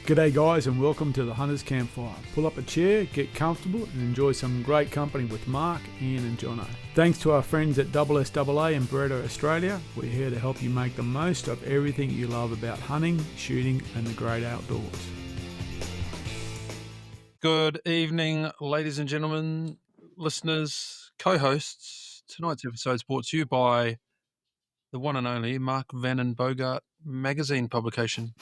G'day guys and welcome to the Hunters Campfire. Pull up a chair, get comfortable and enjoy some great company with Mark, Ian and Jono. Thanks to our friends at SSAA and Beretta Australia, we're here to help you make the most of everything you love about hunting, shooting and the great outdoors. Good evening, ladies and gentlemen, listeners, co-hosts. Tonight's episode is brought to you by the one and only Mark Van Bogart magazine publication.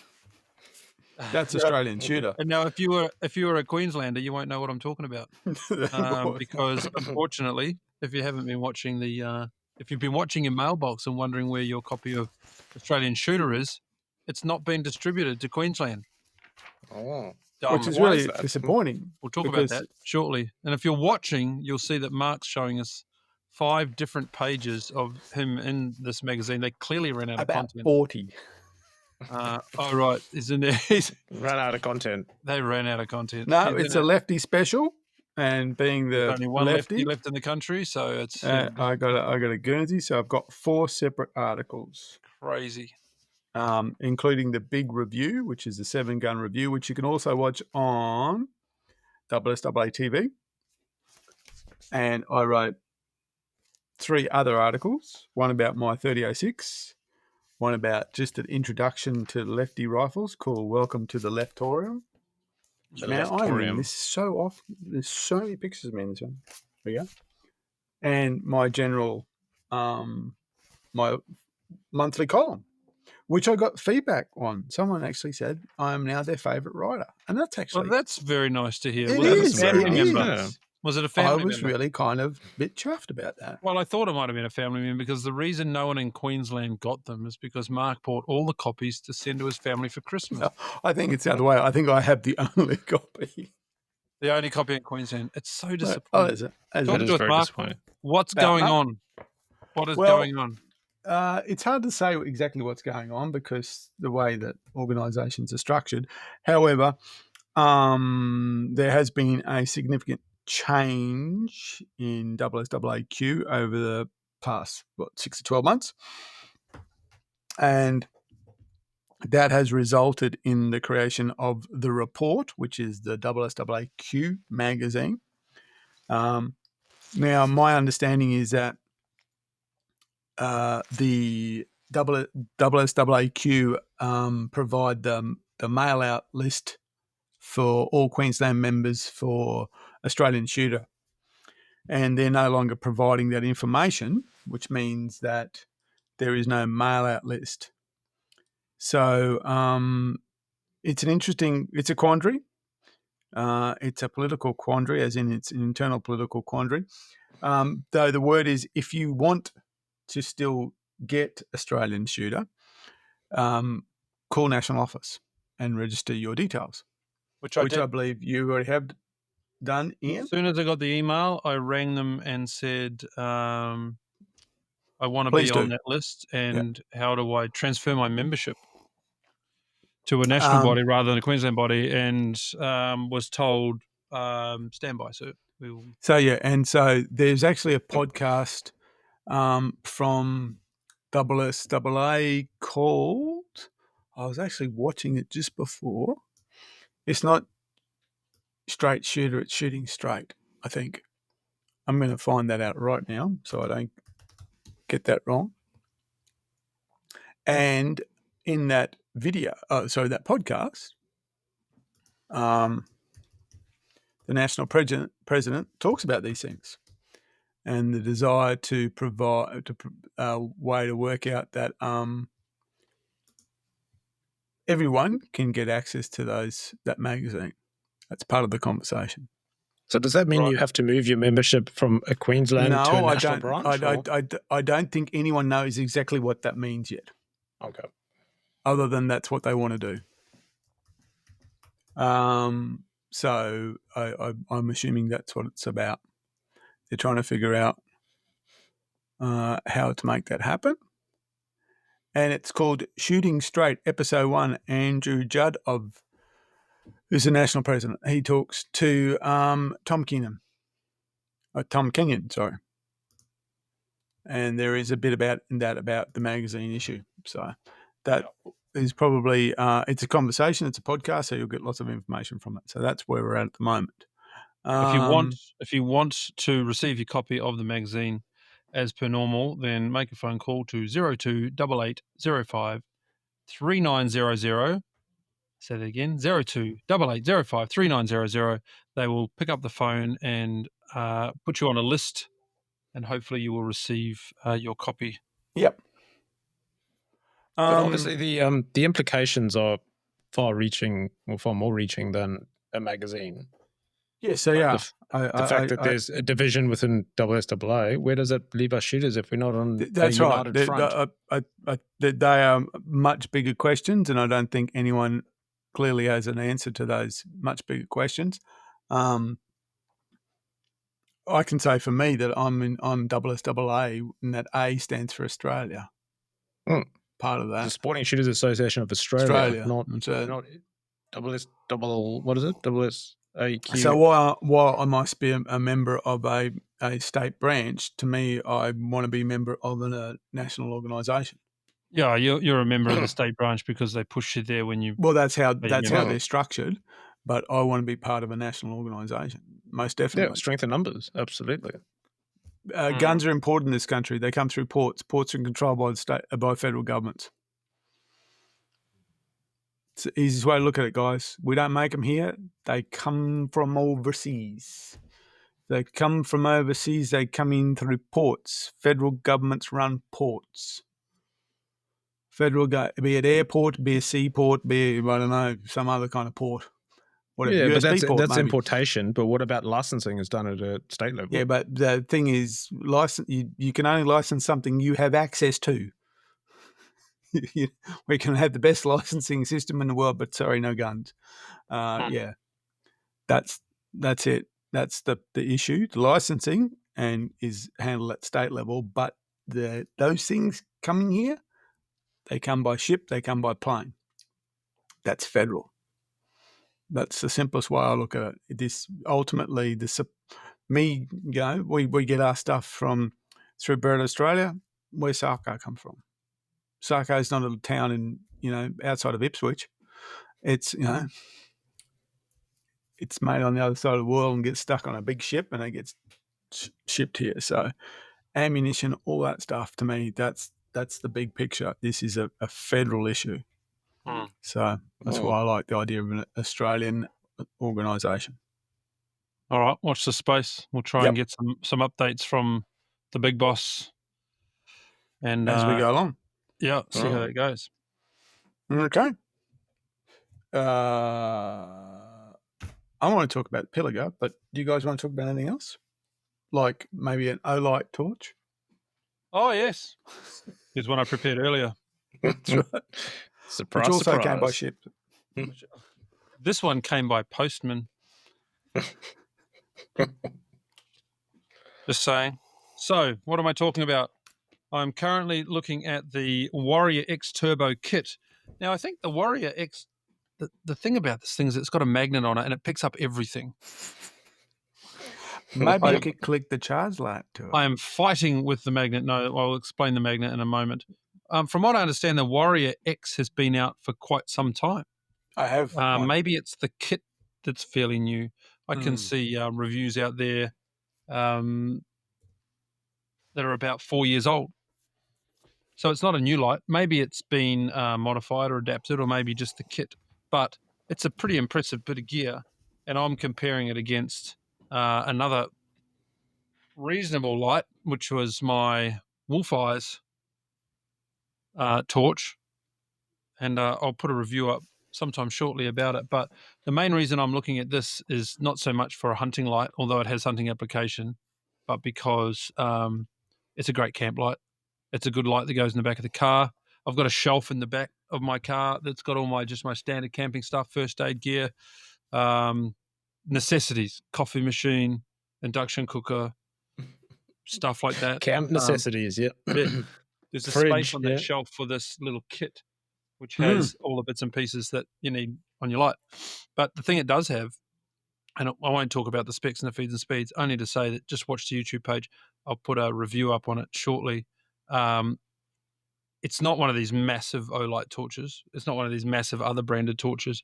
That's Australian Shooter. And now, if you were a Queenslander, you won't know what I'm talking about, because unfortunately, if you haven't been watching if you've been watching your mailbox and wondering where your copy of Australian Shooter is, it's not been distributed to Queensland. Oh, which is really disappointing. We'll talk about that shortly. And if you're watching, you'll see that Mark's showing us 5 different pages of him in this magazine. They clearly ran out of content. About 40. Oh, right. Isn't it? Ran out of content. They ran out of content. No, it's a lefty special. And being the only one lefty left in the country, so it's I got a Guernsey, so I've got 4 separate articles. crazy. Including the big review, which is the 7-gun review, which you can also watch on SSAA TV. And I wrote 3 other articles, one about my 3006, one about just an introduction to lefty rifles called Welcome to the Leftorium. I'm in this so often. There's so many pictures of me in this one. There we go. And my general, my monthly column, which I got feedback on. Someone actually said I am now their favourite writer. And that's actually... Well, that's very nice to hear. It Was is. it a family It member? is. Was it a family member? I was really kind of a bit chuffed about that. Well, I thought it might have been a family member because the reason no one in Queensland got them is because Mark bought all the copies to send to his family for Christmas. No, I think it's the other way. I think I have the only copy. The only copy in Queensland. It's so disappointing. Oh, is it? Talk to us, Mark. What's going on? What is going on? It's hard to say exactly what's going on because the way that organisations are structured. However, there has been a significant change in SSAAQ over the past 6 to 12 months, and that has resulted in the creation of the report, which is the SSAAQ magazine. Now, my understanding is that the SSAAQ provide the mail-out list for all Queensland members for Australian Shooter. And they're no longer providing that information, which means that there is no mail-out list. So it's a quandary. It's a political quandary, as in it's an internal political quandary. Though the word is, if you want to still get Australian Shooter, call National Office and register your details. Which I believe you already have done, Ian. As soon as I got the email, I rang them and said, I want to be on that list, and how do I transfer my membership to a national body rather than a Queensland body? And was told, stand by. So there's actually a podcast from SSAA called, I was actually watching it just before. It's not Straight Shooter, it's Shooting Straight, I think. I'm going to find that out right now so I don't get that wrong. And in that that podcast, the national president talks about these things and the desire to provide a way to work out that everyone can get access to that magazine. That's part of the conversation. So does that mean you have to move your membership from a Queensland to a national branch? I don't think anyone knows exactly what that means yet. Okay. Other than that's what they want to do. So I'm assuming that's what it's about. They're trying to figure out how to make that happen. And it's called Shooting Straight, Episode 1. Andrew Judd, who's the national president, he talks to Tom Kenyon, sorry. And there is a bit about the magazine issue. So that is probably it's a conversation, it's a podcast, so you'll get lots of information from it. So that's where we're at the moment. If you want to receive your copy of the magazine as per normal, then make a phone call to 028805 3900. Say that again, 028805 3900. They will pick up the phone and put you on a list, and hopefully you will receive your copy. Yep. But obviously the implications are far more reaching than a magazine. Yeah, so yeah. The fact that there's a division within SSAA, where does that leave us shooters if we're not on that's a united front? They are much bigger questions, and I don't think anyone clearly has an answer to those much bigger questions. I can say for me that I'm SSAA, and that A stands for Australia. Part of that. The Sporting Shooters Association of Australia. Not what is it? SSAQ. So while I must be a member of a state branch, to me, I want to be a member of a national organisation. Yeah, you're a member of the state branch because they push you there when you. Well, that's how they're structured, but I want to be part of a national organisation, most definitely. Yeah, strength in numbers, absolutely. Guns are important in this country. They come through ports. Ports are controlled by federal governments. It's the easiest way to look at it, guys. We don't make them here. They come from overseas. They come from overseas. They come in through ports. Federal governments run ports. Be it airport, be a seaport, be, I don't know, some other kind of port. Whatever. Yeah, USB but port, that's maybe. Importation. But what about licensing is done at a state level? Yeah, but the thing is, you can only license something you have access to. We can have the best licensing system in the world, but sorry, no guns. Yeah, that's it. That's the issue. The licensing is handled at state level, but those things coming here, they come by ship, they come by plane. That's federal. That's the simplest way I look at it. This ultimately, we get our stuff through Bird Australia. Where's Sarko come from? Sarko is not a town in outside of Ipswich. It's it's made on the other side of the world and gets stuck on a big ship and it gets shipped here. So ammunition, all that stuff, to me, that's the big picture. This is a federal issue. So that's why I like the idea of an Australian organisation. All right, watch the space. We'll try and get some updates from the big boss. And as we go along. Yeah, see how that goes. Okay. I want to talk about Pilliga, but do you guys want to talk about anything else? Like maybe an Olight torch? Oh, yes. Here's one I prepared earlier. That's right. Surprise, which also surprise. came by ship. This one came by postman. Just saying. So, what am I talking about? I'm currently looking at the Warrior X Turbo kit. Now, I think the Warrior X, the thing about this thing is it's got a magnet on it and it picks up everything. Maybe you could click the charge light to it. I am fighting with the magnet. No, I'll explain the magnet in a moment. From what I understand, the Warrior X has been out for quite some time. I have. Maybe it's the kit that's fairly new. I can see reviews out there that are about 4 years old. So it's not a new light. Maybe it's been modified or adapted, or maybe just the kit. But it's a pretty impressive bit of gear, and I'm comparing it against another reasonable light, which was my Wolf Eyes torch, and I'll put a review up sometime shortly about it. But the main reason I'm looking at this is not so much for a hunting light, although it has hunting application, but because it's a great camp light. It's a good light that goes in the back of the car. I've got a shelf in the back of my car that's got all my standard camping stuff, first aid gear, necessities, coffee machine, induction cooker, stuff like that. Camp necessities, yeah. There's a space on that shelf for this little kit, which has all the bits and pieces that you need on your light. But the thing it does have, and I won't talk about the specs and the feeds and speeds, only to say that just watch the YouTube page. I'll put a review up on it shortly. it's not one of these massive Olight torches. It's not one of these massive other branded torches.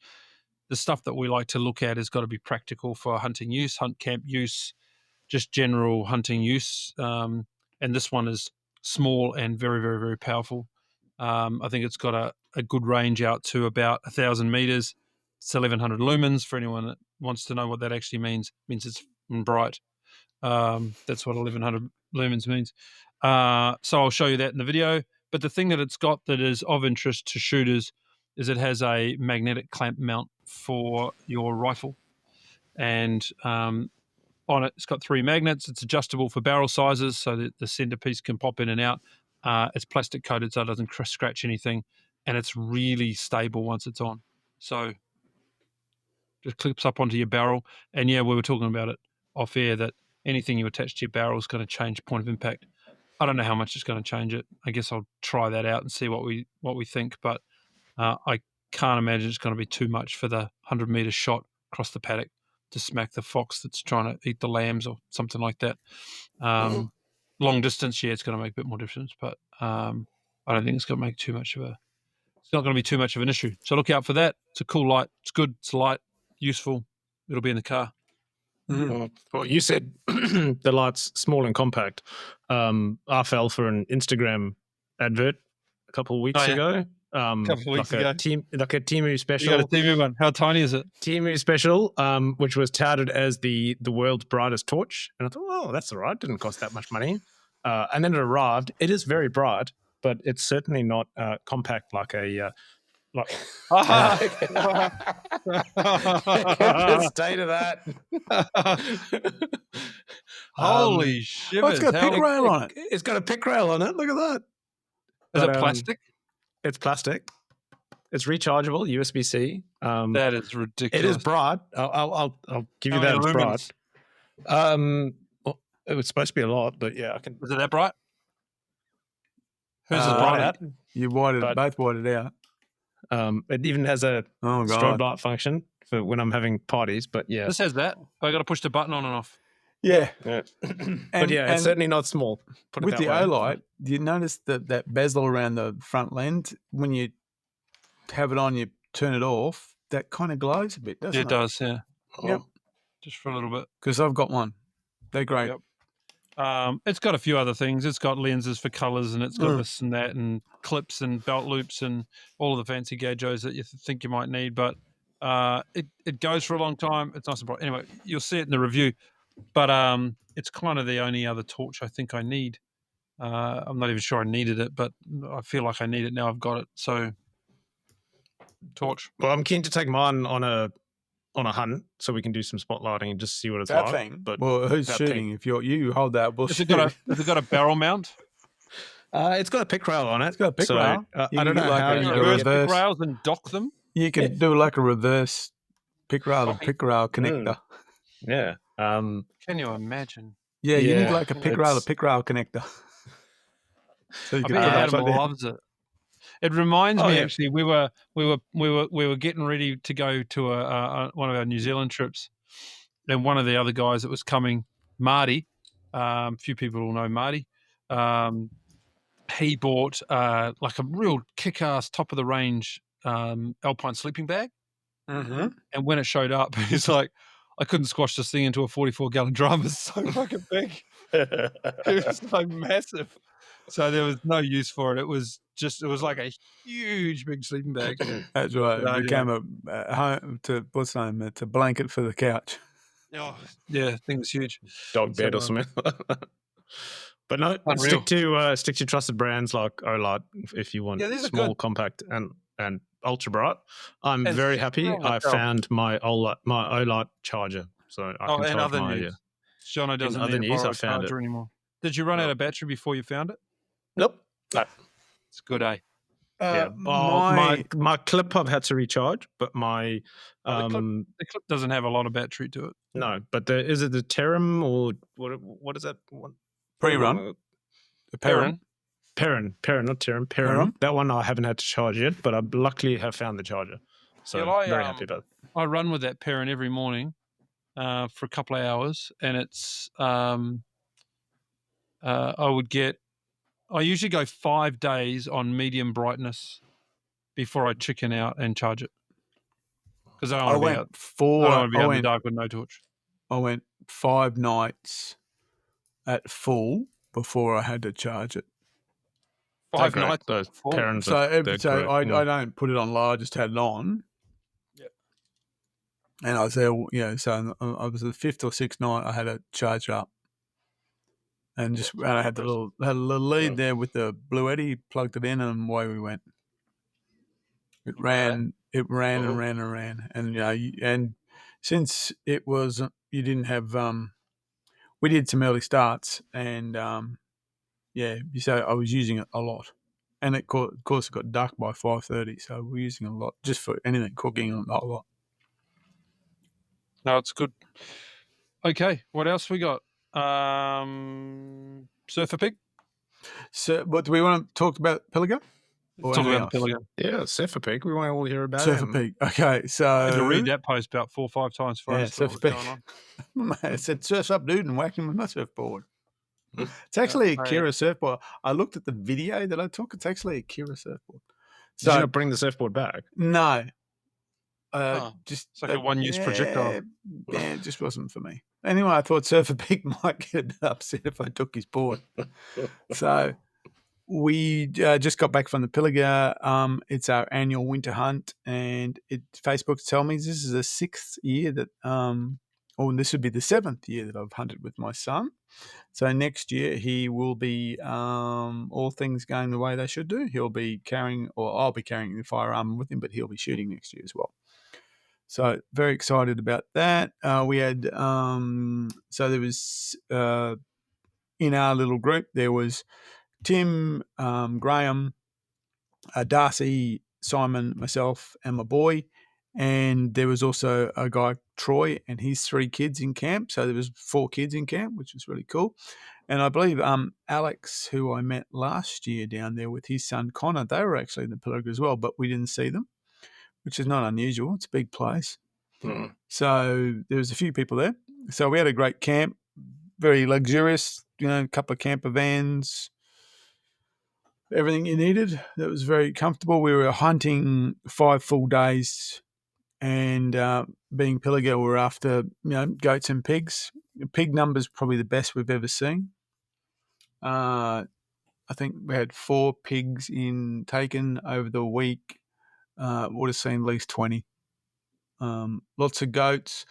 The stuff that we like to look at has got to be practical for hunting use, hunt camp use, just general hunting use. And this one is small and very, very, very powerful. I think it's got a good range out to about 1,000 meters. It's 1,100 lumens for anyone that wants to know what that actually means. It means it's bright. That's what 1,100 lumens means. So I'll show you that in the video. But the thing that it's got that is of interest to shooters is it has a magnetic clamp mount for your rifle. And on it, it's got 3 magnets. It's adjustable for barrel sizes so that the centerpiece can pop in and out. It's plastic coated so it doesn't scratch anything. And it's really stable once it's on. So just clips up onto your barrel. And yeah, we were talking about it off air that anything you attach to your barrel is going to change point of impact. I don't know how much it's going to change it. I guess I'll try that out and see what we think. But I can't imagine it's going to be too much for the 100-meter shot across the paddock to smack the fox that's trying to eat the lambs or something like that. Long distance, yeah, it's going to make a bit more difference, but I don't think it's going to make too much of a. It's not going to be too much of an issue. So look out for that. It's a cool light. It's good. It's light, useful. It'll be in the car. Mm-hmm. Well, you said the light's small and compact. I fell for an Instagram advert a couple of weeks ago. Couple of weeks ago. Like a Temu special. You got a Temu one. How tiny is it? Temu special, which was touted as the world's brightest torch. And I thought, oh, that's all right. Didn't cost that much money. And then it arrived. It is very bright, but it's certainly not compact like a... Like, the state of that. Holy shit! It's got a pick rail on it. It's got a pick rail on it. Look at that. Is it plastic? It's plastic. It's rechargeable, USB-C. That is ridiculous. It is bright. I'll give you that. It's bright. Well, it was supposed to be a lot, but yeah, I can. Is it that bright? Who's it bright at? You both whited out. It even has a strobe light function for when I'm having parties, but yeah. This has that. I got to push the button on and off. Yeah. But yeah, it's certainly not small. With the Olight, do you notice that bezel around the front lens, when you have it on, you turn it off, that kind of glows a bit, doesn't it? It does, yeah. Yep. Just for a little bit. Because I've got one. They're great. Yep. It's got a few other things. It's got lenses for colours, and it's got this and that, and clips and belt loops and all of the fancy gadgets that you think you might need. But it goes for a long time. It's nice and bright. Anyway, you'll see it in the review. But it's kind of the only other torch I think I need. I'm not even sure I needed it, but I feel like I need it now. I've got it. So, torch. Well, I'm keen to take mine on a hunt so we can do some spotlighting and just see what it's like. Thing. But who's shooting? Thing. If you hold that, we'll has it got a barrel mount? It's got a pick rail on it. It's got a pick rail. I don't know how you reverse pick rails and dock them. You can do like a reverse pick rail to pick rail connector. Yeah. Can you imagine? Yeah, you need like a pick rail to pick rail connector. So you can Adam loves it. It reminds me actually. We were getting ready to go to one of our New Zealand trips, and one of the other guys that was coming, Marty. A few people will know Marty. He bought like a real kick-ass top of the range alpine sleeping bag, and when it showed up, he's like, I couldn't squash this thing into a 44-gallon drum. It's so fucking big. It was so massive. So there was no use for it. It was like a huge, big sleeping bag. That's right. It became a blanket for the couch. Oh, yeah, thing was huge. Dog bed or something. But no, stick to trusted brands like Olight if you want small, compact, and ultra bright. I'm very happy. I found my Olight charger, so I can charge my. Jono doesn't need a borrowed charger anymore. Did you run out of battery before you found it? Nope. No. It's good, eh? My clip I've had to recharge, but my the clip doesn't have a lot of battery to it. No, but is it the Terum or what is that one? Pre-run. Perrin, not Terum. Perrin. That one I haven't had to charge yet, but I luckily have found the charger. So very happy about it. I run with that Perrin every morning for a couple of hours, and it's I I usually go 5 days on medium brightness before I chicken out and charge it. Because I don't want to be out. I don't want to be out in the dark with no torch. I went 5 nights at full before I had to charge it. 5 nights. Those parents. So I don't put it on low. I just had it on. Yeah. And I was there, so I was the 5th or 6th night I had it charged up. And I had a little lead there with the Blue Eddy, plugged it in, and away we went. It ran and ran. And, and since it was, you didn't have, we did some early starts and, so I was using it a lot. And of course it got dark by 5:30, so we're using it a lot just for anything, cooking a lot. No, it's good. Okay, what else we got? Surfer Pig? So, what do we want to talk about Pilliga? Talk about the Pilliga. Yeah, Surfer Pig. We want to all hear about Surfer Pig. Okay, so I had to read that post about 4 or 5 times before I understood what was going on. It said surf up, dude, and whack him with my surfboard. It's actually a Kira surfboard. I looked at the video that I took. It's actually a Kira surfboard. So, did you not bring the surfboard back? No. Just it's like a one-use projectile. Yeah, it just wasn't for me. Anyway, I thought Surfer Pig might get a bit upset if I took his board. So we just got back from the Pilliga. It's our annual winter hunt, and Facebook tells me this is the 6th year that, this would be the 7th year that I've hunted with my son. So next year he will be, all things going the way they should do. He'll be carrying, or I'll be carrying the firearm with him, but he'll be shooting next year as well. So very excited about that. We had, so there was, in our little group, there was Tim, Graham, Darcy, Simon, myself, and my boy. And there was also a guy, Troy, and his 3 kids in camp. So there was 4 kids in camp, which was really cool. And I believe Alex, who I met last year down there with his son, Connor, they were actually in the Pilliga as well, but we didn't see them, which is not unusual. It's a big place. Mm. So there was a few people there. So we had a great camp, very luxurious, a couple of camper vans, everything you needed. That was very comfortable. We were hunting 5 full days, and being Pilliga, we're after goats and pigs. The pig number's probably the best we've ever seen. I think we had 4 pigs taken over the week. Would have seen at least 20. Lots of goats.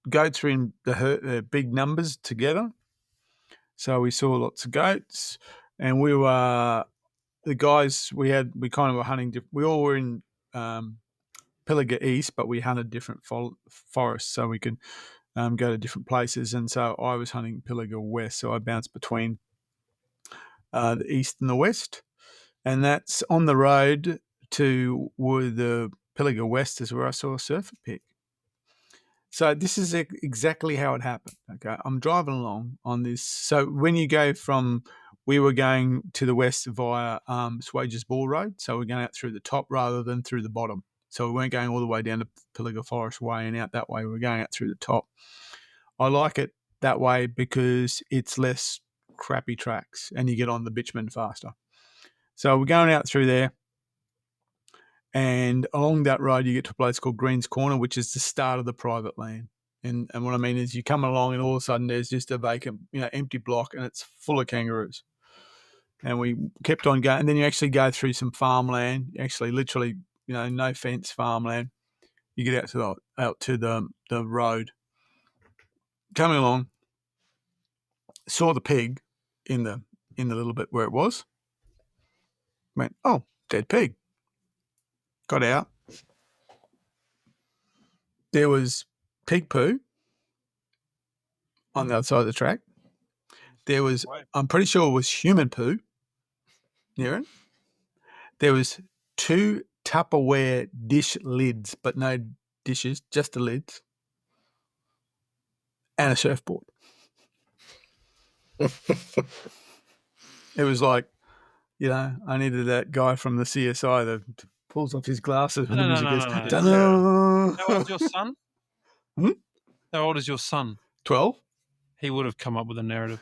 Goats are in the big numbers together. So we saw lots of goats, and we were the guys. We kind of were hunting. We all were in Pilliga East, but we hunted different forests, so we could go to different places. And so I was hunting Pilliga West, so I bounced between the east and the west, and that's on the road to where the Pilliga West is where I saw a surfer pig. So this is exactly how it happened. Okay, I'm driving along on this. So when you go we were going to the west via Swages Ball Road, so we're going out through the top rather than through the bottom. So we weren't going all the way down to Pilliga Forest Way and out that way. We were going out through the top. I like it that way because it's less crappy tracks and you get on the bitumen faster. So we're going out through there. And along that road, you get to a place called Green's Corner, which is the start of the private land. And what I mean is you come along and all of a sudden there's just a vacant, empty block, and it's full of kangaroos. And we kept on going. And then you actually go through some farmland, actually literally, no fence farmland. You get out to the road. Coming along, saw the pig in the little bit where it was. Went, oh, dead pig. Got out. There was pig poo on the other side of the track. There was, I'm pretty sure it was human poo near it. There was 2 Tupperware dish lids, but no dishes, just the lids. And a surfboard. It was like, I needed that guy from the CSI that pulls off his glasses when the music goes, How old is your son? Hmm? How old is your son? 12. He would have come up with a narrative.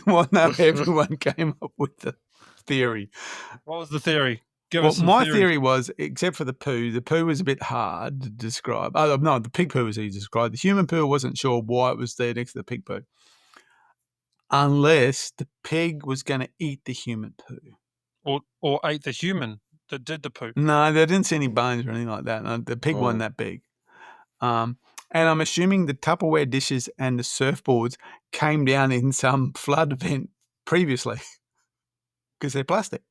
Well, no, everyone came up with it. theory. What was the theory? Give Well, us some my theories. theory was, except for the poo was a bit hard to describe. Oh, no, the pig poo was easy to describe. The human poo, I wasn't sure why it was there next to the pig poo. Unless the pig was going to eat the human poo. Or ate the human that did the poo. No, they didn't see any bones or anything like that. No, the pig wasn't that big. And I'm assuming the Tupperware dishes and the surfboards came down in some flood event previously because they're plastic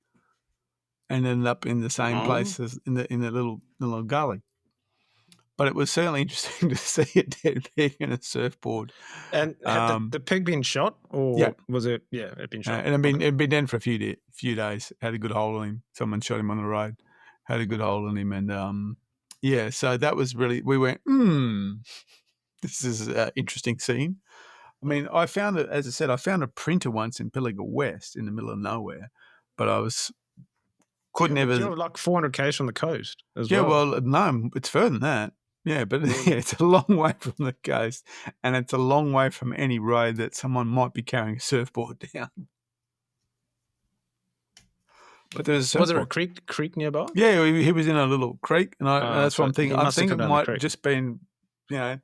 and ended up in the same place as in the little gully. But it was certainly interesting to see a dead pig in a surfboard. And had the pig been shot, or was it? Yeah, it had been shot. And it'd been dead for a few days. Had a good hold on him. Someone shot him on the road. Had a good hold on him, and so that was really. We went, this is an interesting scene. I mean, I found it, as I said, I found a printer once in Pilliga West in the middle of nowhere, but I couldn't ever. You're like 400 km from the coast as well. Yeah, well, no, it's further than that. Yeah, but it's a long way from the coast, and it's a long way from any road that someone might be carrying a surfboard down. But was there a creek nearby? Yeah, he was in a little creek, and that's what I'm thinking. I think it might have just been, 80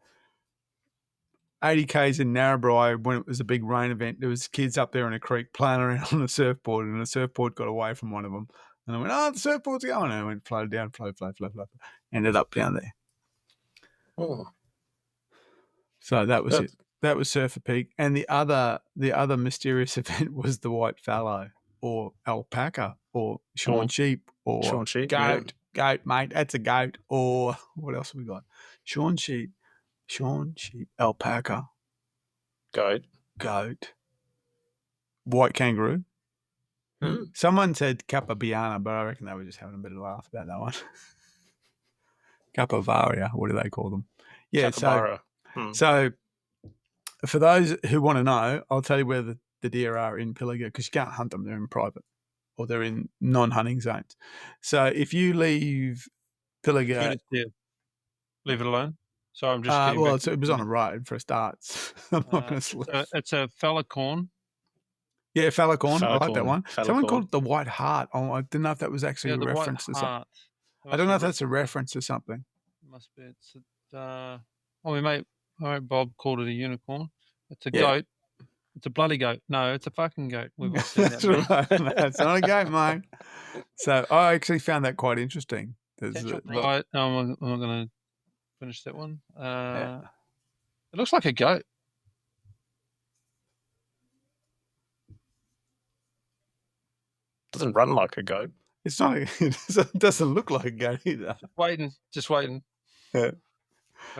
k's in Narrabri when it was a big rain event. There was kids up there in a creek playing around on a surfboard, and the surfboard got away from one of them. And I went, "Oh, the surfboard's going!" And I went, floated down, flow. Ended up down there. Oh, so that was it. That was Surfer Peak, and the other mysterious event was the white fallow, or alpaca, or Sean sheep, or goat. Goat, mate, that's a goat. Or what else have we got? Sean sheep, alpaca, goat, white kangaroo. Someone said Capabiana, but I reckon they were just having a bit of a laugh about that one. Capavaria, what do they call them? Yeah, so for those who want to know, I'll tell you where the deer are in Pilliga, because you can't hunt them. They're in private, or they're in non-hunting zones. So if you leave Pilliga... Leave it alone? So I'm just well, it was on a road for a start. So I'm not going to... It's a fallicorn. Yeah, fallicorn. I like that one. Someone called it the white hart. Oh, I didn't know if that was actually a reference to something. I don't know if that's a reference to something. Must be. Bob called it a unicorn. It's a goat. It's a bloody goat. No, it's a fucking goat. We've all seen That's right. No, it's not a goat, mate. So I actually found that quite interesting. I'm not going to finish that one. It looks like a goat. Doesn't run like a goat. It's not. It doesn't look like a goat either. Just waiting. Yeah.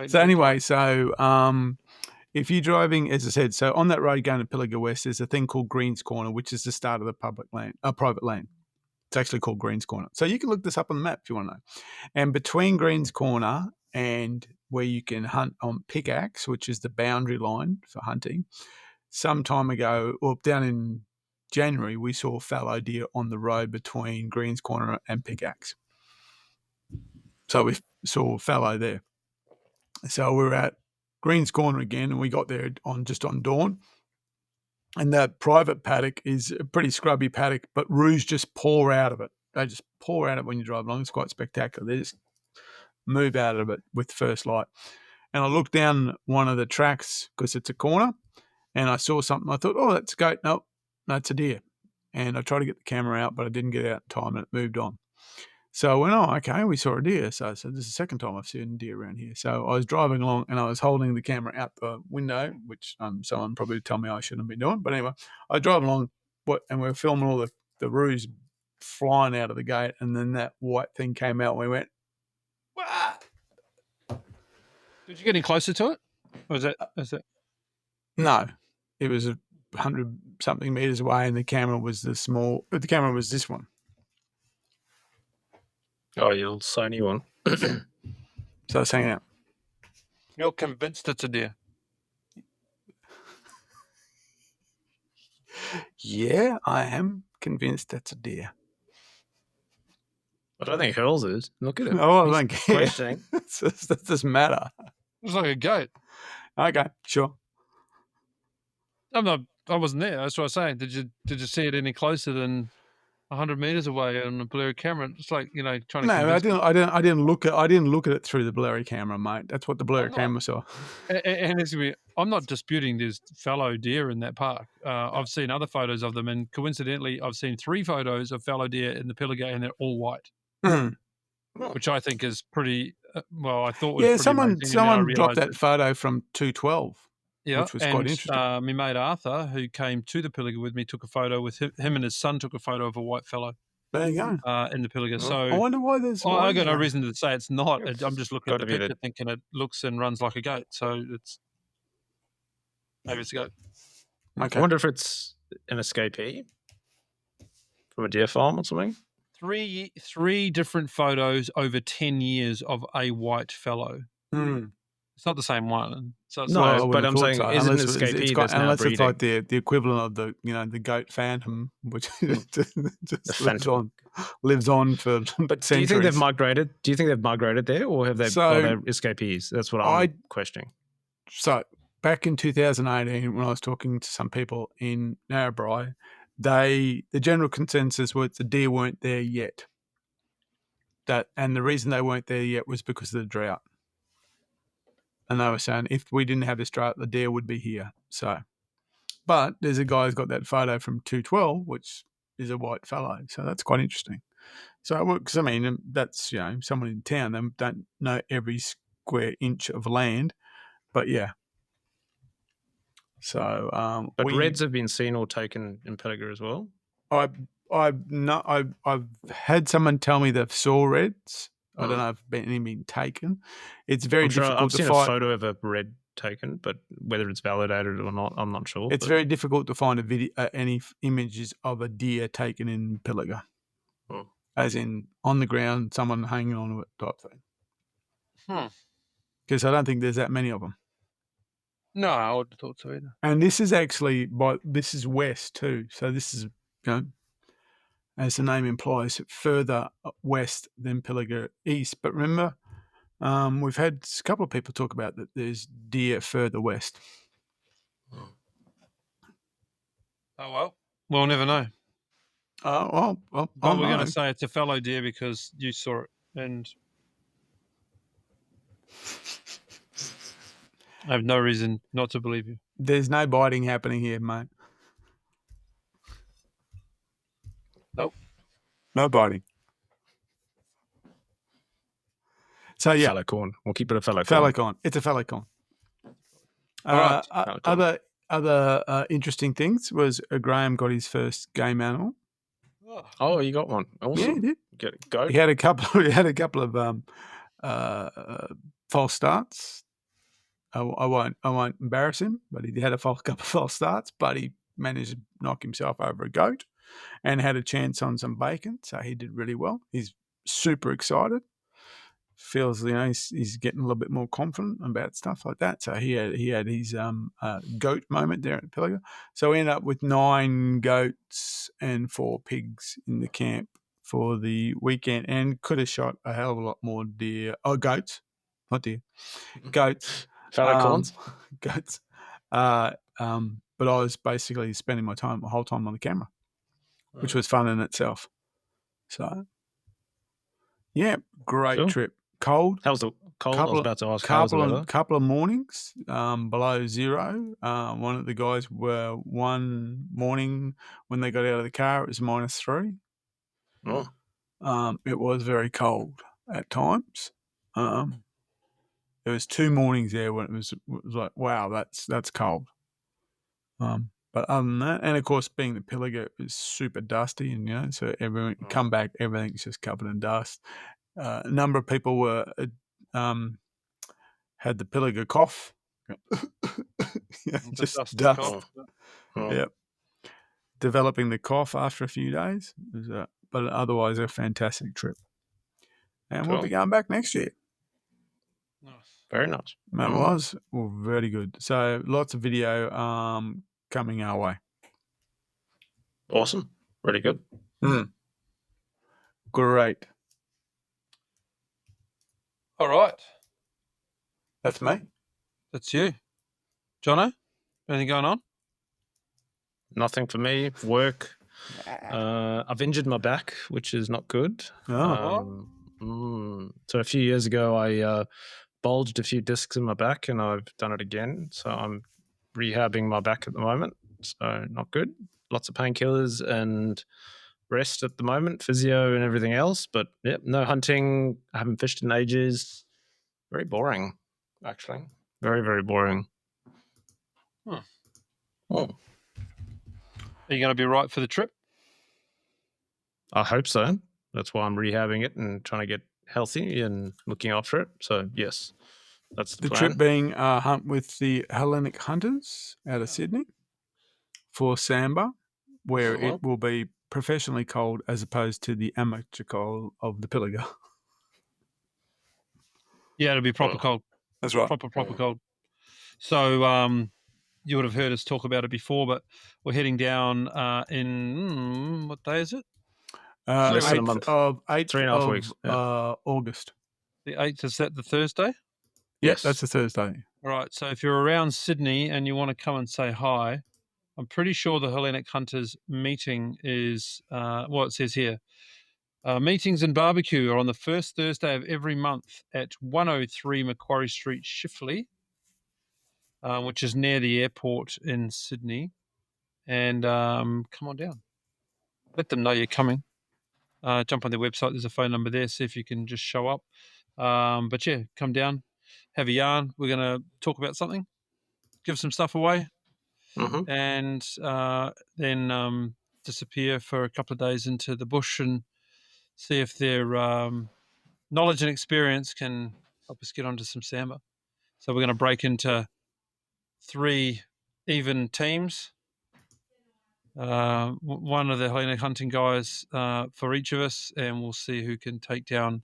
So anyway, if you're driving, as I said, so on that road going to Pilliga West, there's a thing called Greens Corner, which is the start of the private lane. It's actually called Greens Corner. So you can look this up on the map if you want to know. And between Greens Corner and where you can hunt on Pickaxe, which is the boundary line for hunting, some time ago, or down in January, we saw fallow deer on the road between Greens Corner and Pickaxe. So we saw fallow there. So we were at Greens Corner again, and we got there just on dawn. And that private paddock is a pretty scrubby paddock, but roos just pour out of it. They just pour out of it when you drive along. It's quite spectacular. They just move out of it with first light. And I looked down one of the tracks because it's a corner, and I saw something. I thought, oh, that's a goat. Nope, that's a deer. And I tried to get the camera out, but I didn't get it out in time, and it moved on. So I went, oh, okay, we saw a deer. So this is the second time I've seen a deer around here. So I was driving along, and I was holding the camera out the window, which someone probably told me I shouldn't be doing. But anyway, I drove along, and we were filming all the roos flying out of the gate, and then that white thing came out, and we went, wah! Did you get any closer to it? Or is it? No, it was 100-something meters away, and the camera was this one. Oh, your Sony one. So I was hanging out. You're convinced it's a deer? Yeah, I am convinced that's a deer. I don't think Hurls is. Look at him. Oh, I don't care. Questioning. That doesn't matter. It's like a goat. Okay, sure. I wasn't there. That's what I was saying. Did you see it any closer than? 100 meters away on a blurry camera. It's like, trying to. No, I didn't look at it through the blurry camera, mate. That's what the blurry camera saw. And I'm not disputing there's fallow deer in that park. I've seen other photos of them, and coincidentally, I've seen 3 photos of fallow deer in the Pilliga, and they're all white, which I think is pretty. I thought was pretty amazing. Someone dropped that photo from 212. Yeah, which was quite interesting. My mate Arthur, who came to the Pilliga with me, took a photo with him and his son took a photo of a white fallow. There you go. In the Pilliga. So I wonder why there's. I got no reason to say it's not. I'm just looking at the picture, thinking it looks and runs like a goat. So maybe it's a goat. Okay. I wonder if it's an escapee from a deer farm or something. 3 different photos over 10 years of a white fallow. It's not the same one. So it's but I'm saying, is it an escapee that's now breeding? It's like the equivalent of the goat phantom, which just lives on for But centuries. Do you think they've migrated? Do you think they've migrated there, or are they escapees? That's what I'm questioning. So back in 2018, when I was talking to some people in Narrabri, the general consensus was the deer weren't there yet. And the reason they weren't there yet was because of the drought. And they were saying if we didn't have this drought, the deer would be here. So, but there's a guy who's got that photo from 212, which is a white fallow. So that's quite interesting. So, because I mean, that's someone in town. They don't know every square inch of land, but yeah. So, but reds have been seen or taken in Pilliga as well. I've had someone tell me they've saw reds. I don't know if any been taken. It's very difficult to find. I've seen a photo of a red taken, but whether it's validated or not, I'm not sure. It's very difficult to find any images of a deer taken in Pilliga, as in on the ground, someone hanging on to it type thing. Because I don't think there's that many of them. No, I wouldn't have thought so either. And this is actually this is west too, so this is as the name implies, further west than Pilliga east. But remember, we've had a couple of people talk about that there's deer further west. Oh, well. We'll never know. Well, but we're going to say it's a fallow deer because you saw it, and I have no reason not to believe you. There's no biting happening here, mate. Nope. No biting. So yeah, fallow corn. We'll keep it a fallow corn. Fallow corn. It's a fallow corn. All right. Other interesting things was Graham got his first game animal. Oh, you got one. Awesome. Yeah, he did. Get it, go. He had a couple of false starts. I won't embarrass him, but he had a couple of false starts, but he managed to knock himself over a goat and had a chance on some bacon, so he did really well. He's super excited. Feels he's getting a little bit more confident about stuff like that. So he had his goat moment there at Pilliga. So we ended up with 9 goats and 4 pigs in the camp for the weekend, and could have shot a hell of a lot more deer. Oh, goats, not deer, goats. Fallow corns, goats. But I was basically spending my whole time on the camera, which was fun in itself. So, yeah, great trip. Cold. How's the cold? I was about to ask. How's the weather? Couple of mornings below zero. One of the guys were one morning when they got out of the car, it was -3. Oh. It was very cold at times. There was 2 mornings there when it was like, wow, that's cold. But other than that, and of course, being the Pilliga, it was super dusty, and so everyone come back, everything's just covered in dust. A number of people were had the Pilliga cough, just dust. Cough. Yep, developing the cough after a few days. But otherwise, a fantastic trip, and we'll be going back next year. Nice. Very nice. That was very good. So lots of video coming our way. Awesome. Really good. Great. All right. That's me. That's you. Jono, anything going on? Nothing for me. Work. I've injured my back, which is not good. Oh. So a few years ago, I bulged a few discs in my back, and I've done it again. So I'm rehabbing my back at the moment. So not good. Lots of painkillers and rest at the moment, physio and everything else. But yep, no hunting. I haven't fished in ages. Very boring, actually. Very, very boring. Are you going to be right for the trip? I hope so. That's why I'm rehabbing it and trying to get healthy and looking after it. So yes, that's the plan. Trip being a hunt with the Hellenic Hunters out of Sydney for Samba, where it will be professionally cold as opposed to the amateur cold of the Pilliga. Yeah, it'll be proper cold. That's right. Proper cold. So you would have heard us talk about it before, but we're heading down in what day is it? Less than a month. 3.5 weeks. August. The 8th, is that the Thursday? Yes, that's a Thursday. All right. So if you're around Sydney and you want to come and say hi, I'm pretty sure the Hellenic Hunters meeting is it says here. Meetings and barbecue are on the first Thursday of every month at 103 Macquarie Street, Chifley, which is near the airport in Sydney. And come on down. Let them know you're coming. Jump on their website. There's a phone number there. See if you can just show up. But yeah, come down, have a yarn. We're going to talk about something, give some stuff away, and then disappear for a couple of days into the bush and see if their knowledge and experience can help us get onto some Samba. So we're going to break into 3 even teams. One of the Hellenic hunting guys for each of us, and we'll see who can take down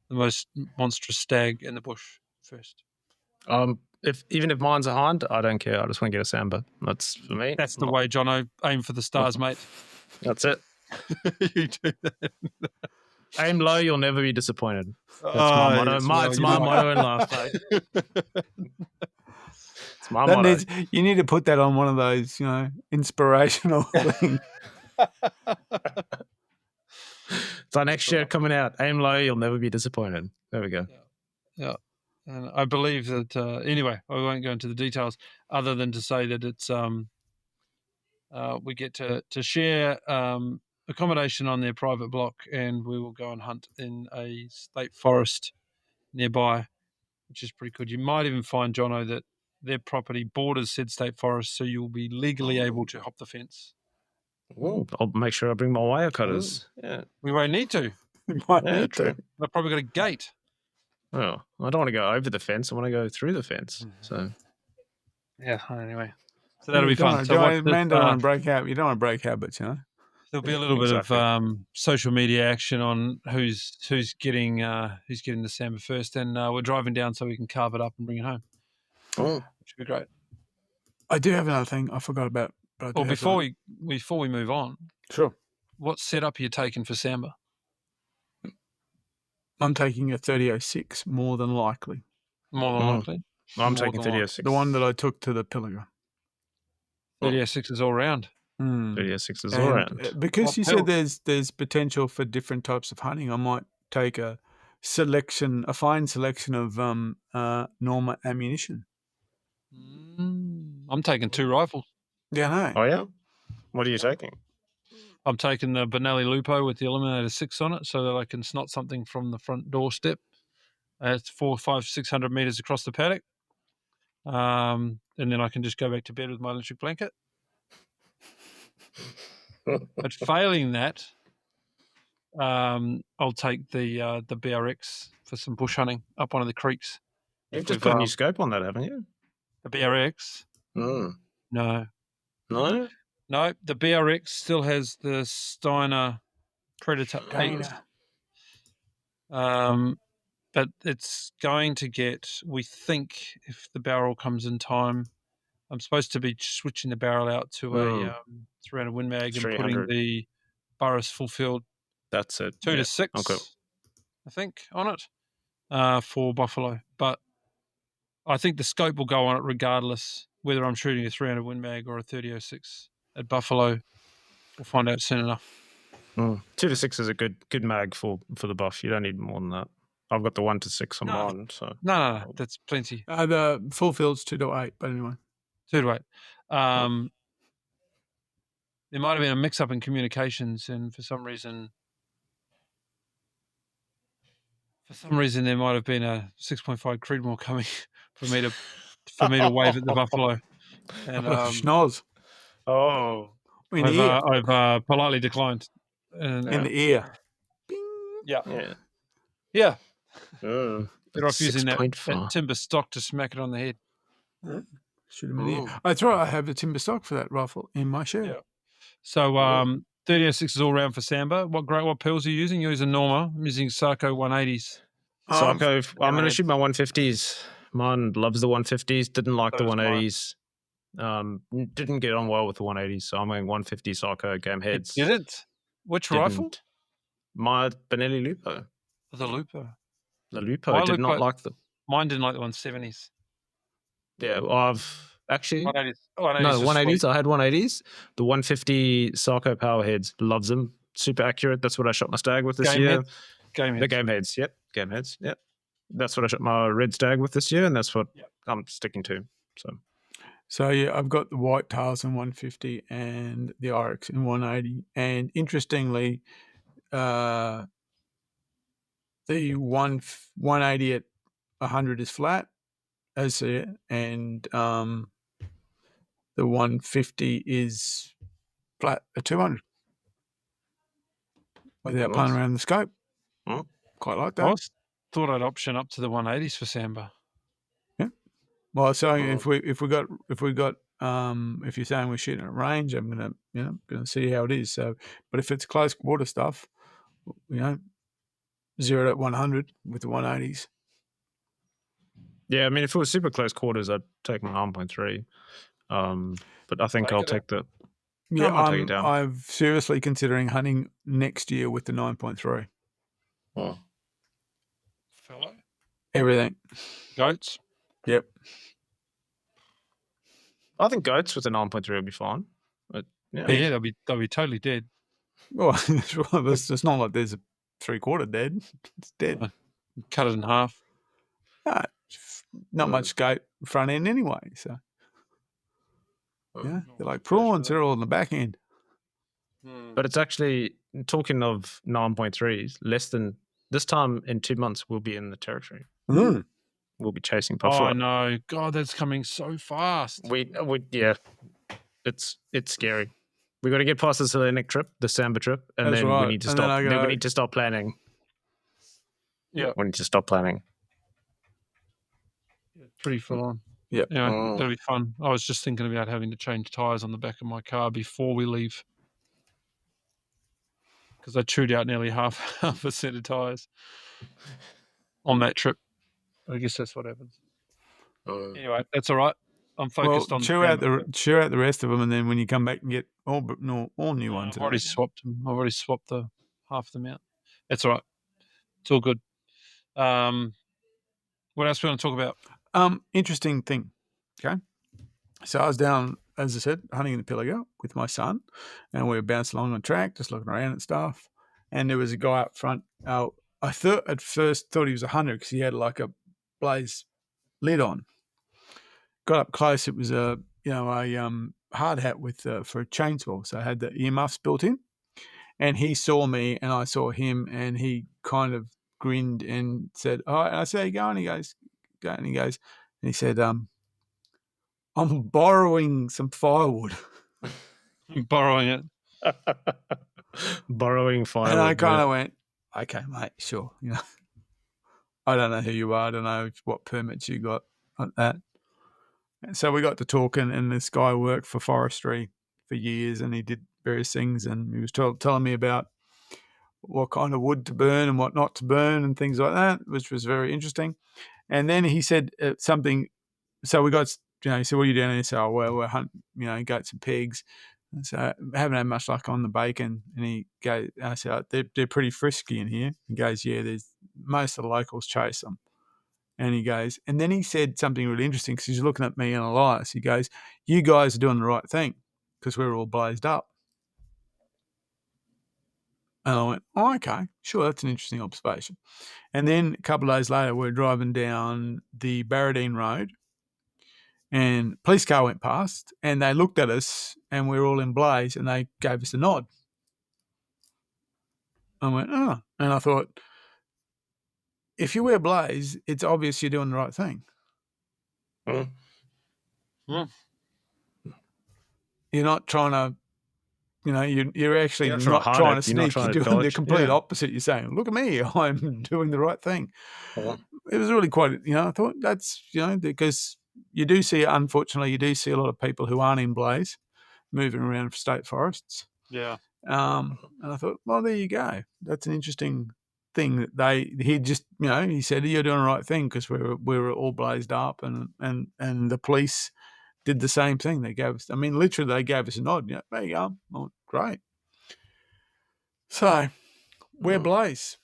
the most monstrous stag in the bush first. Even if mine's a hind, I don't care. I just want to get a Samba. That's for me. That's the way, Jono. Aim for the stars, mate. That's it. You do that. Aim low, you'll never be disappointed. That's my motto. It's my motto in life, mate. It's my motto. You need to put that on one of those, inspirational things. It's our next shirt coming out. Aim low, you'll never be disappointed. There we go. Yeah. And I believe that, anyway, I won't go into the details other than to say that it's, we get to share accommodation on their private block, and we will go and hunt in a state forest nearby, which is pretty good. You might even find, Jono, that their property borders said state forest, so you'll be legally able to hop the fence. Ooh, I'll make sure I bring my wire cutters. Yeah. We won't need to. We might need to. They've probably got a gate. Oh, I don't want to go over the fence. I want to go through the fence. So, yeah. Anyway, so that'll be fun. Man, don't want to break out. You don't want to break habits, There'll be a little bit of social media action on who's getting the Samba first, and we're driving down so we can carve it up and bring it home. Oh, which would be great. I do have another thing I forgot about. Well, before we move on, sure. What setup are you taking for Samba? I'm taking a 3006, more than likely. More than likely? I'm taking 3006. The one that I took to the Pilliga. 3006 is all round. 3006 is all round. Because you said there's potential for different types of hunting, I might take a fine selection of Llama ammunition. I'm taking 2 rifles. Yeah, I know. Oh, yeah? What are you taking? I'm taking the Benelli Lupo with the Eliminator 6 on it so that I can snot something from the front doorstep. It's 400, 500, 600 meters across the paddock. And then I can just go back to bed with my electric blanket. But failing that, I'll take the BRX for some bush hunting up one of the creeks. You've just put a new scope on that, haven't you? The BRX? No. No, the BRX still has the Steiner Predator 8. But it's going to get, we think, if the barrel comes in time, I'm supposed to be switching the barrel out to a 300 Win Mag and putting the Burris full field. That's it. 2 to 6, okay. I think, on it for Buffalo. But I think the scope will go on it regardless, whether I'm shooting a 300 Win Mag or a 3006 at Buffalo. We'll find out soon enough. 2 to 6 is a good mag for the buff. You don't need more than that. I've got the 1 to 6 on mine. So no, that's plenty. The full field's 2 to 8, but anyway. 2 to 8. There might have been a mix-up in communications, and for some reason there might have been a 6.5 Creedmoor coming for me to wave at the buffalo. And schnoz. Oh, I've politely declined. And, in the ear. Yeah. You're off using that timber stock to smack it on the head. Shoot him in the ear. That's right. I have the timber stock for that rifle in my shed. Yeah. So 3006 is all round for Samba. What pills are you using? You're using Norma. I'm using Sarco 180s. Sarco. I'm going to shoot my 150s. Mine loves the 150s. Didn't like the 180s. Didn't get on well with the 180s, so I'm going 150 Sarco game heads. You didn't? Which rifle? My Benelli Lupo. The Lupo. The Lupo did not like them. Mine didn't like the 170s. Yeah, I've actually 180s. No, 180s. I had 180s. The 150 Sarco Powerheads, loves them. Super accurate. That's what I shot my stag with this year. The game heads. Yep. Game heads. Yep. That's what I shot my red stag with this year, and that's what I'm sticking to. So yeah, I've got the white tails in 150 and the Oryx in 180. And interestingly, the 180 at 100 is flat, as it, and the 150 is flat at 200 without playing around the scope. Quite like that. I thought I'd option up to the 180s for Samba. Yeah. Well, so if you're saying we're shooting at range, I'm gonna see how it is. So, but if it's close quarter stuff, 0 to 100 with the 180s. Yeah, I mean, if it was super close quarters, I'd take my 9.3. But I think I'll take the. Yeah, I'm seriously considering hunting next year with the 9.3. Oh. Fallow? Everything. Goats? Yep. I think goats with a 9.3 will be fine. But, yeah, they'll be totally dead. Well, it's not like there's a 3/4 dead. It's dead. Cut it in half. Not much scope front end anyway. So they're like prawns. They're all in the back end. But it's actually, talking of 9.3s, less than this time in 2 months we'll be in the territory. We'll be chasing buffalo. Oh no, God, that's coming so fast. It's scary. We got to get past this Hellenic trip, the Samba trip, and then we need to stop. Then we need to stop planning. Yeah, we need to stop planning. Pretty full on. Yeah, that'll be fun. I was just thinking about having to change tires on the back of my car before we leave, because I chewed out nearly half a set of tires on that trip. I guess that's what happens. Anyway, that's all right. I'm focused on chew out the rest of them, and then when you come back and get all new ones. I've already swapped them. I've already swapped the half of them out. That's all right. It's all good. What else do we want to talk about? Interesting thing. Okay. So I was down, as I said, hunting in the Pilliga with my son, and we were bouncing along the track, just looking around and stuff. And there was a guy up front. I at first thought he was a hunter because he had like a blaze lid on. Got up close. It was a hard hat with for a chainsaw, so I had the earmuffs built in. And he saw me, and I saw him, and he kind of grinned and said, "Oh," and I said, "How you going?" He goes, "Go," and he said, "I'm borrowing some firewood." Borrowing it. Borrowing firewood. And I kind of went, "Okay, mate, sure." I don't know who you are. I don't know what permits you got on that. And so we got to talking, and this guy worked for forestry for years, and he did various things, and he was telling me about what kind of wood to burn and what not to burn and things like that, which was very interesting. And then he said something. So we got, he said, "What are you doing?" And he said, "Oh, well, we're hunting, goats and pigs." And so I haven't had much luck on the bacon. And he goes, I said, they're pretty frisky in here. He goes, "Yeah, most of the locals chase them." And he goes, and then he said something really interesting because he's looking at me and Elias. He goes, "You guys are doing the right thing because we're all blazed up." And I went, oh, okay, sure, that's an interesting observation. And then a couple of days later, we're driving down the Barradine Road, and a police car went past, and they looked at us, and we were all in blaze, and they gave us a nod. I went, oh. And I thought, if you wear blaze, it's obvious you're doing the right thing. Yeah. You're not trying to, you're actually not trying to sneak. You're doing the complete opposite. You're saying, look at me, I'm doing the right thing. It was really quite, I thought that's, because unfortunately, you do see a lot of people who aren't in blaze moving around state forests. Yeah. And I thought, well, there you go. That's an interesting thing that he just, he said, you're doing the right thing, because we were all blazed up, and the police did the same thing. They gave us, literally they gave us a nod. There you go. Oh, great. So we're blaze.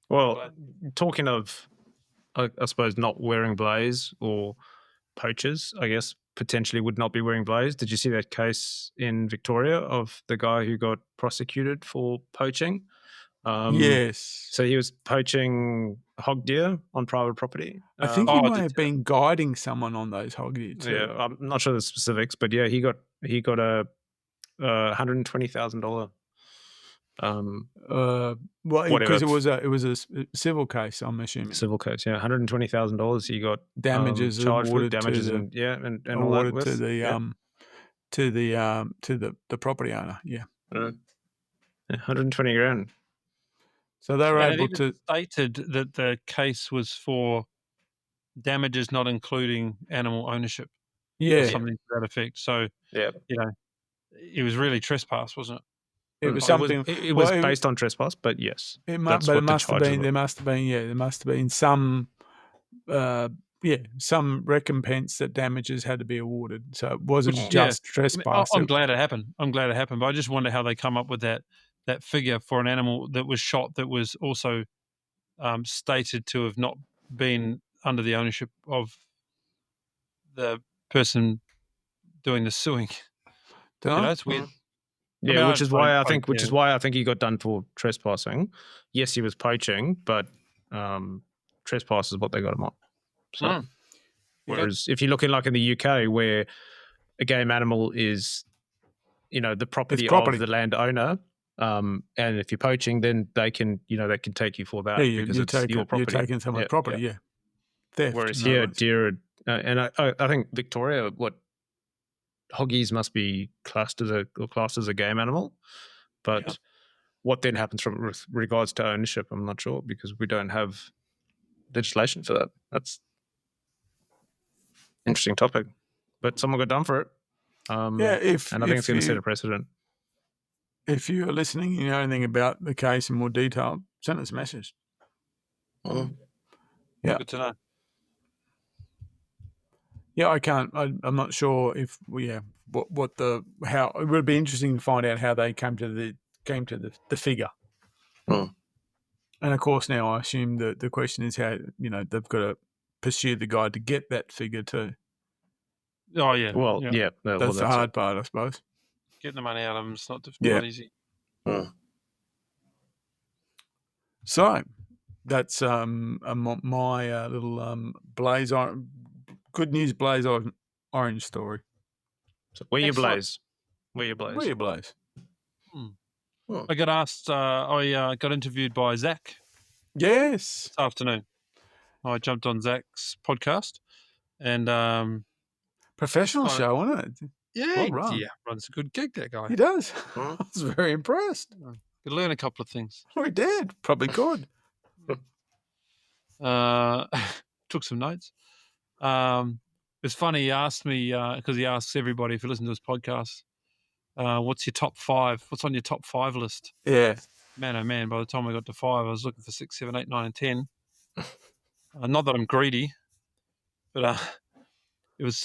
Well, talking of, I suppose, not wearing blaze, or poachers, I guess, potentially would not be wearing blaze. Did you see that case in Victoria of the guy who got prosecuted for poaching? Yes. So he was poaching hog deer on private property. I think he might have been guiding someone on those hog deer too. Yeah, I'm not sure the specifics, but yeah, he got a $120,000. Well, because it was a civil case, I'm assuming. Civil case, yeah, $120,000. He got damages charged with damages, and all that with, to the property owner. Yeah, 120 grand. So they were able to stated that the case was for damages not including animal ownership. Yeah, or something to that effect. So it was really trespass, wasn't it? It was something. It was based on trespass, but yes, there must have been some, some recompense that damages had to be awarded. So it wasn't just trespass. I'm glad it happened. But I just wonder how they come up with that figure for an animal that was shot that was also stated to have not been under the ownership of the person doing the suing. It's weird. Yeah, which is why I think he got done for trespassing. Yes, he was poaching, but trespass is what they got him on. So, whereas if you're looking like in the UK, where a game animal is, the property of the landowner, and if you're poaching, then they can take you for that because it's your property. You're taking someone's property, theft. Whereas here, deer, and I think Victoria, hoggies must be classed as a game animal, but what then happens with regards to ownership, I'm not sure, because we don't have legislation for that. That's an interesting topic, but someone got done for it. And I think it's going to set a precedent. If you're listening, you know anything about the case in more detail, send us a message. Yeah, good to know. Yeah, I can't. I'm not sure if how it would be interesting to find out how they came to the figure. And of course, now I assume that the question is how they've got to pursue the guy to get that figure too. Oh yeah. Well, yeah. That's the hard part, I suppose. Getting the money out of them is not easy. So that's my little Blaze good news Blaze orange story. So where you Blaze? I got asked. I got interviewed by Zach. Yes, this afternoon. I jumped on Zach's podcast, and professional show, isn't it? Yeah, runs a good gig, that guy. He does. I was very impressed. Could learn a couple of things. We did. Probably could. Took some notes. It's funny, he asked me, because he asks everybody if you listen to his podcast, what's your top 5? What's on your top 5 list? Yeah. Man, oh man, by the time I got to 5, I was looking for 6, 7, 8, 9, and 10. Not that I'm greedy, but it was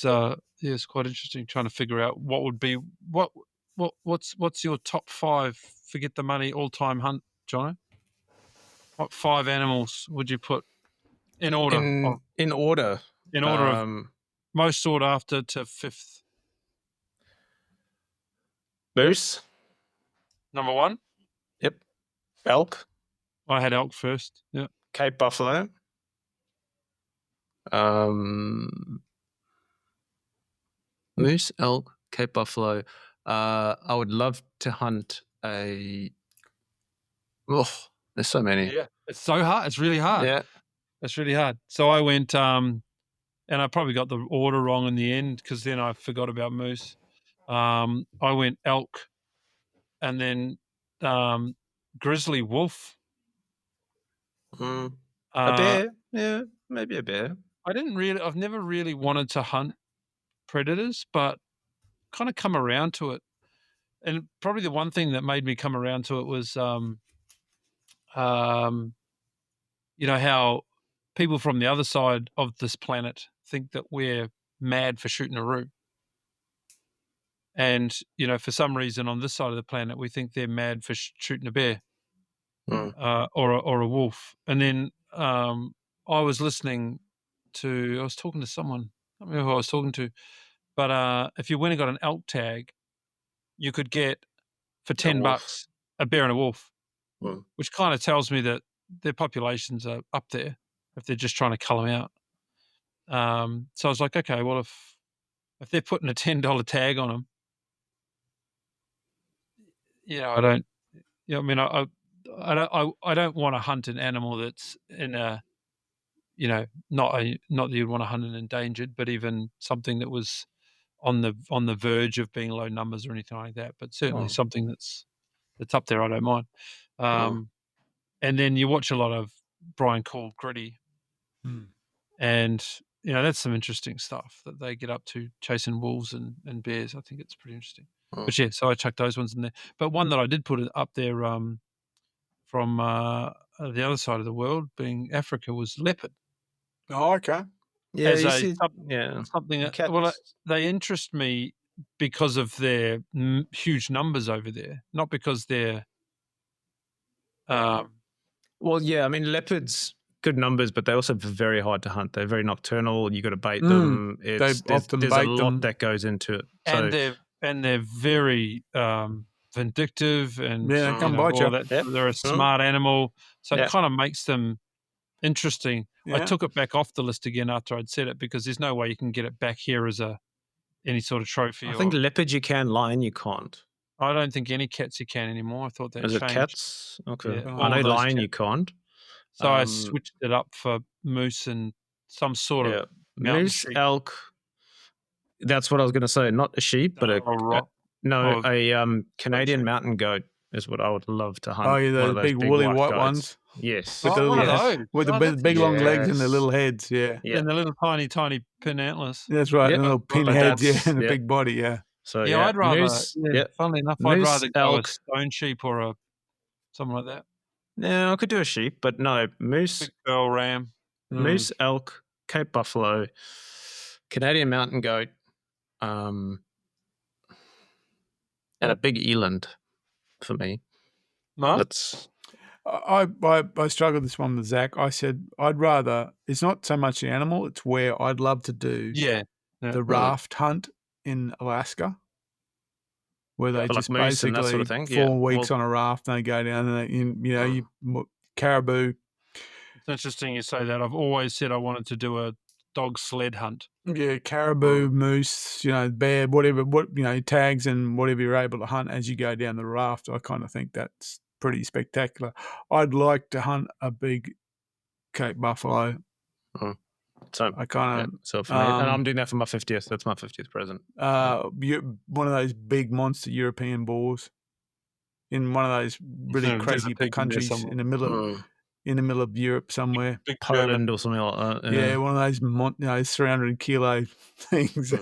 quite interesting trying to figure out what would be what's your top 5 forget the money all-time hunt, Jono? What 5 animals would you put in order? In order of most sought after to 5th. Moose. Number 1? Yep. Elk. I had elk first. Yeah. Cape buffalo. Moose, elk, Cape buffalo. I would love to hunt a. Oh, there's so many. Yeah, it's so hard. It's really hard. Yeah, it's really hard. So I went, and I probably got the order wrong in the end because then I forgot about moose. I went elk, and then grizzly wolf. a bear. Yeah, maybe a bear. I've never really wanted to hunt predators, but kind of come around to it. And probably the one thing that made me come around to it was, how people from the other side of this planet think that we're mad for shooting a roo. And, for some reason on this side of the planet, we think they're mad for shooting a bear or a wolf. And then I was talking to someone, I don't remember who I was talking to, but if you went and got an elk tag, you could get for $10 a bear and a wolf, which kind of tells me that their populations are up there if they're just trying to cull them out. So I was like, okay, well, if they're putting a $10 tag on them, I don't, I mean, I don't want to hunt an animal that's in a, not that you'd want to hunt an endangered, but even something that was on the verge of being low numbers or anything like that. But certainly something that's up there, I don't mind. And then you watch a lot of Brian Call Gritty, and that's some interesting stuff that they get up to, chasing wolves and bears. I think it's pretty interesting. But yeah, so I chucked those ones in there. But one that I did put up there from the other side of the world, being Africa, was leopard. Oh, okay. Yeah, something that, they interest me because of their huge numbers over there, not because they're. Well, yeah, I mean, leopards, good numbers, but they're also very hard to hunt. They're very nocturnal. You got to bait them. There's a lot that goes into it. And they're very vindictive, and they come bite you. They're a smart animal, so it kind of makes them interesting. I took it back off the list again after I'd said it, because there's no way you can get it back here as any sort of trophy. I think leopard you can, lion you can't. I don't think any cats you can anymore. I thought that changed. Is it cats? Okay. Yeah, I know lion you can't. So I switched it up for moose and some sort of mouse, sheep. Elk. That's what I was going to say. Not a sheep, but a Canadian mountain goat is what I would love to hunt. Oh, yeah, those big woolly white ones. Yes. With the big long legs and the little heads, and the little tiny pin antlers. That's right, and the little pin heads, and the big body, So I'd rather. Moose, funnily enough, I'd rather go a stone sheep or something like that. No, I could do a sheep, but no, moose, big girl ram, moose, elk, Cape buffalo, Canadian mountain goat, and a big eland for me. No, I struggled this one with Zach. I said I'd rather. It's not so much the animal; it's where I'd love to do. The raft hunt in Alaska, where they just basically that sort of thing. 4 weeks on a raft, and they go down and caribou. It's interesting you say that. I've always said I wanted to do a dog sled hunt. Yeah, caribou, moose, bear, whatever, tags and whatever you're able to hunt as you go down the raft. I kind of think that's pretty spectacular. I'd like to hunt a big Cape buffalo. So I kind of so for me, and I'm doing that for my 50th. That's my 50th present. One of those big monster European boars in one of those really crazy countries in the middle of Europe somewhere, big Poland or something like that. Yeah, one of those 300 kilo things.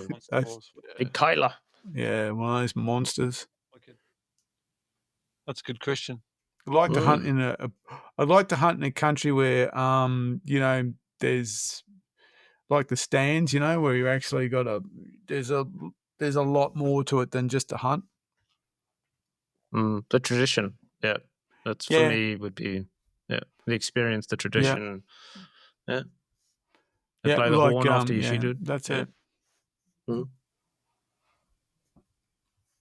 Big Kyla. Yeah, one of those monsters. That's a good question. I'd like to hunt in a country where there's like the stands, where you actually got there's a lot more to it than just a hunt. The tradition, that's for me would be the experience, the tradition, play the horn after you shoot it. That's it.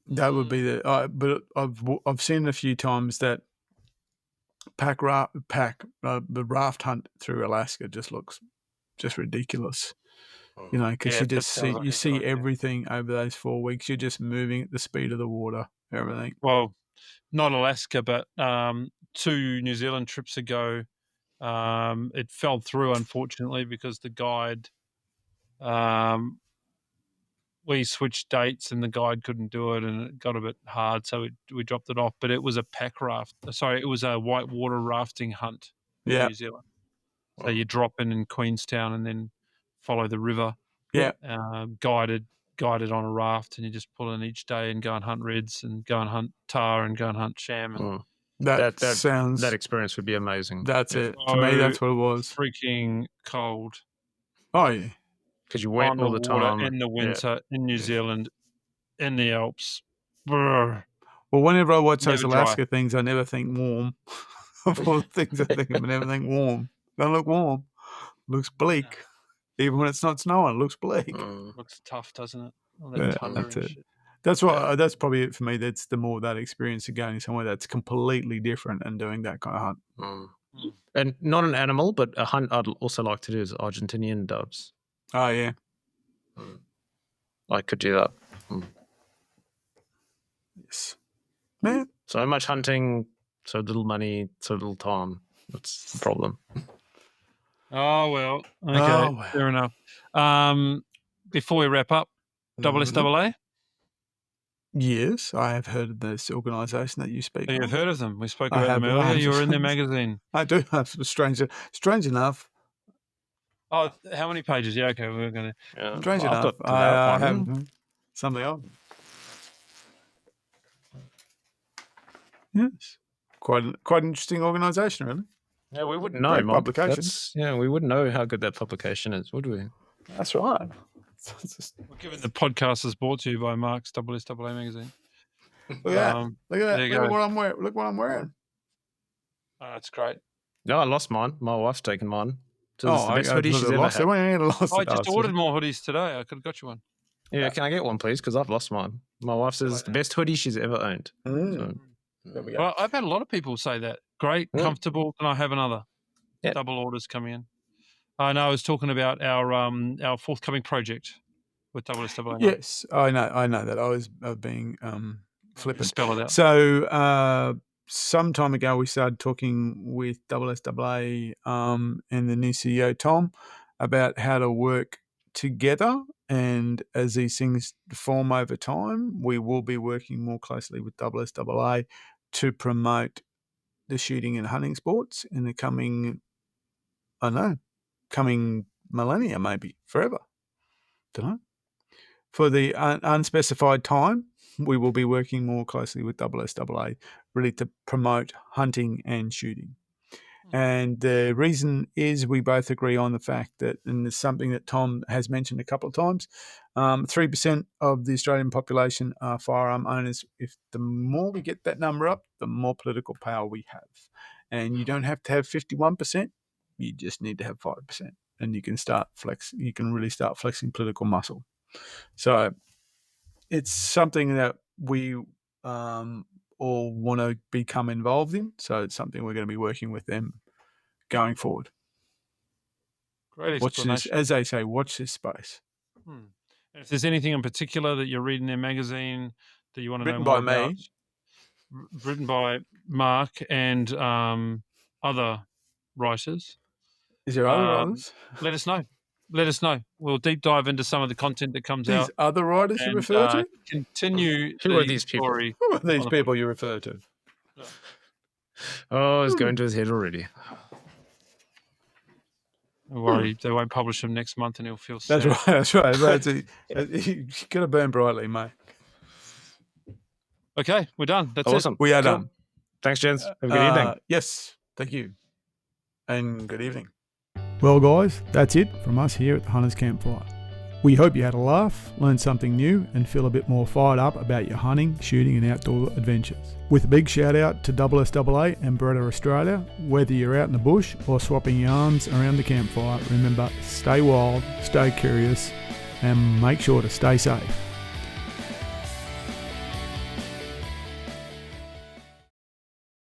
That would be but I've seen a few times that the raft hunt through Alaska just looks just ridiculous. Because you see everything over those 4 weeks. You're just moving at the speed of the water, everything. Well, not Alaska, but 2 New Zealand trips ago, it fell through, unfortunately, because the guide, we switched dates and the guide couldn't do it, and it got a bit hard, so we dropped it off. But it was a it was a whitewater rafting hunt in New Zealand. So you drop in Queenstown and then follow the river. Yeah. Guided on a raft, and you just pull in each day and go and hunt reds and go and hunt tar and go and hunt sham. And that experience would be amazing. That's it. To me, that's what it was. Freaking cold. Oh, yeah. Because you wet all the time. In the winter, in New Zealand, in the Alps. Brr. Well, whenever I watch those Alaska things, I never think warm. Of all the things I think of, I never think warm. Don't look warm. Looks bleak. Even when it's not snowing, it looks bleak. Looks tough, doesn't it? That's it. That's what. That's probably it for me. That's the more that experience of going somewhere that's completely different and doing that kind of hunt. And not an animal, but a hunt I'd also like to do is Argentinian doves. Oh, yeah. I could do that. Yes. Man. So much hunting, so little money, so little time. That's the problem. Oh, well. Okay, fair enough. Before we wrap up, SSAA? Yes, I have heard of this organisation that you speak of. You've heard of them. We spoke about them earlier. You were in their magazine. I do. Strange enough. Oh, how many pages? Yeah, okay, we're going to... Strange enough. I have something else. Yes. Quite an interesting organisation, really. Yeah, we wouldn't know. We wouldn't know how good that publication is, would we? That's right. Given the podcast is brought to you by Mark's SSAA magazine. Look at that. Look at that. Look what I'm wearing. Look what I'm wearing. Oh, that's great. No, I lost mine. My wife's taken mine. So it's the best hoodie she's ever had. I just ordered more hoodies today. I could have got you one. Yeah, can I get one, please? Because I've lost mine. My wife says it's the best hoodie she's ever owned. So, there we go. Well, I've had a lot of people say that. Great, comfortable. Can I have another? Yep. Double orders coming in. I know. I was talking about our forthcoming project with SSAA. Yes, I know that. I was being flippant. Spell it out. So some time ago, we started talking with SSAA and the new CEO Tom about how to work together. And as these things form over time, we will be working more closely with SSAA to promote the shooting and hunting sports in the coming millennia, maybe forever. Don't know. For the unspecified time, we will be working more closely with SSAA really to promote hunting and shooting. And the reason is we both agree on the fact that, and it's something that Tom has mentioned a couple of times, 3% of the Australian population are firearm owners. If the more we get that number up, the more political power we have. And you don't have to have 51%. You just need to have 5%. And you can really start flexing political muscle. So it's something that we all want to become involved in. So it's something we're going to be working with them going forward. Great Watch explanation. this, as they say, watch this space. And if there's anything in particular that you're reading their magazine that you want to know Written more by about, me, written by Mark and other writers. Is there other writers? Let us know. Let us know. We'll deep dive into some of the content that comes out. These other writers you refer to? Continue. Who are these people? Who are these people you refer to? Oh, it's going to his head already. Don't worry, they won't publish them next month and he'll feel sad. That's right. You've got to burn brightly, mate. Okay, we're done. That's awesome. it. We are done. Thanks, gents. Have a good evening. Yes, thank you. And good evening. Well, guys, that's it from us here at the Hunters Campfire. We hope you had a laugh, learned something new, and feel a bit more fired up about your hunting, shooting, and outdoor adventures. With a big shout out to SSAA and Beretta Australia, whether you're out in the bush or swapping yarns around the campfire, remember, stay wild, stay curious, and make sure to stay safe.